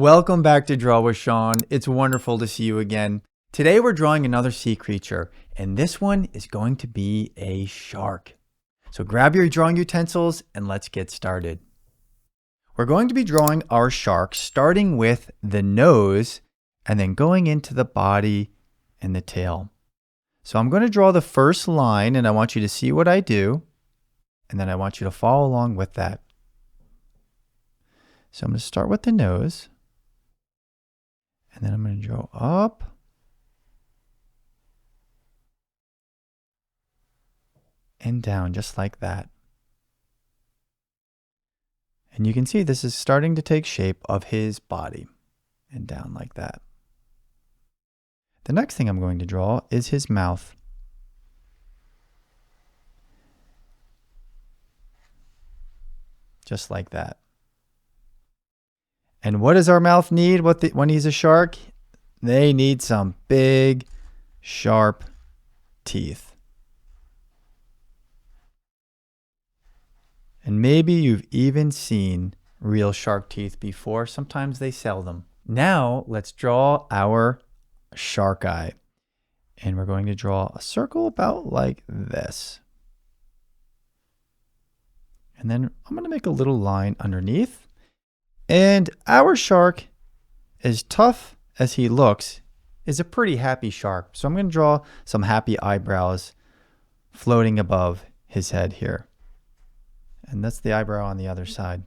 Welcome back to Draw with Sean. It's wonderful to see you again. Today we're drawing another sea creature, and this one is going to be a shark. So grab your drawing utensils and let's get started. We're going to be drawing our shark starting with the nose and then going into the body and the tail. So I'm going to draw the first line and I want you to see what I do, and then I want you to follow along with that. So I'm going to start with the nose. And then I'm going to draw up and down just like that. And you can see this is starting to take shape of his body and down like that. The next thing I'm going to draw is his mouth. Just like that. And what does our mouth need when he's a shark? They need some big, sharp teeth. And maybe you've even seen real shark teeth before. Sometimes they sell them. Now let's draw our shark eye. And we're going to draw a circle about like this. And then I'm going to make a little line underneath. And our shark, as tough as he looks, is a pretty happy shark. So I'm going to draw some happy eyebrows floating above his head here. And that's the eyebrow on the other side.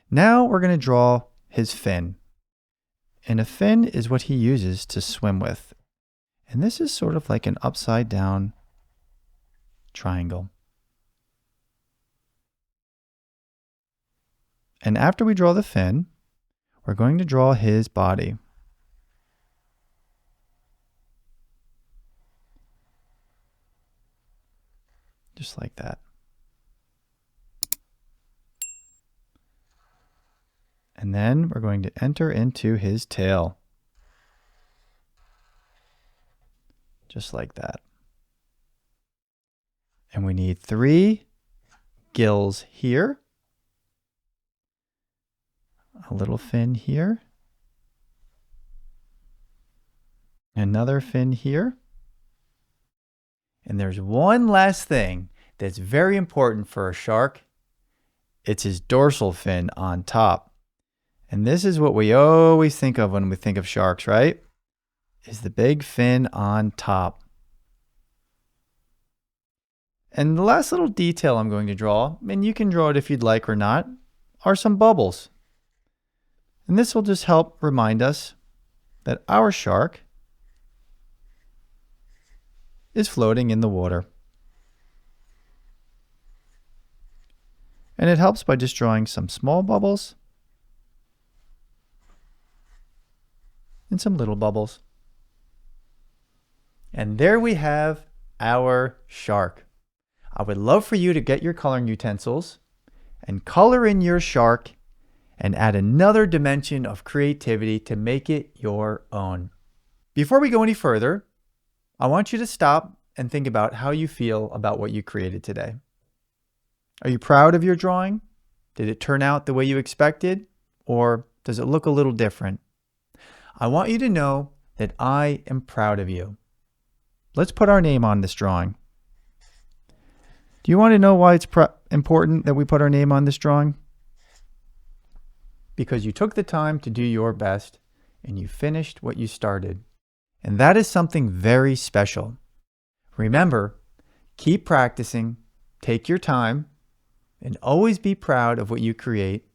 Now we're going to draw his fin. And a fin is what he uses to swim with. And this is sort of like an upside down triangle. And after we draw the fin, we're going to draw his body. Just like that. And then we're going to enter into his tail. Just like that. And we need 3 gills here. A little fin here. Another fin here. And there's one last thing that's very important for a shark. It's his dorsal fin on top. And this is what we always think of when we think of sharks, right? Is the big fin on top. And the last little detail I'm going to draw, and you can draw it if you'd like or not, are some bubbles. And this will just help remind us that our shark is floating in the water. And it helps by just drawing some small bubbles and some little bubbles. And there we have our shark. I would love for you to get your coloring utensils and color in your shark and add another dimension of creativity to make it your own. Before we go any further, I want you to stop and think about how you feel about what you created today. Are you proud of your drawing? Did it turn out the way you expected? Or does it look a little different? I want you to know that I am proud of you. Let's put our name on this drawing. Do you want to know why it's important that we put our name on this drawing? Because you took the time to do your best and you finished what you started. And that is something very special. Remember, keep practicing, take your time, and always be proud of what you create,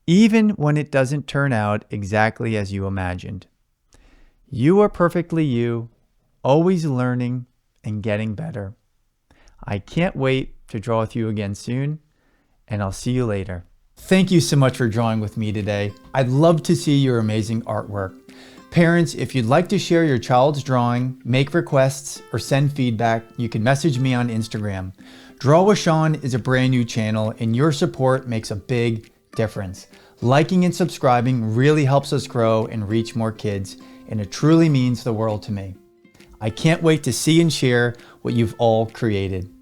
even when it doesn't turn out exactly as you imagined. You are perfectly you, always learning and getting better. I can't wait to draw with you again soon, and I'll see you later. Thank you so much for drawing with me today. I'd love to see your amazing artwork. Parents, if you'd like to share your child's drawing, make requests, or send feedback, you can message me on Instagram. Draw with Sean is a brand new channel, and your support makes a big difference. Liking and subscribing really helps us grow and reach more kids, and it truly means the world to me. I can't wait to see and share what you've all created.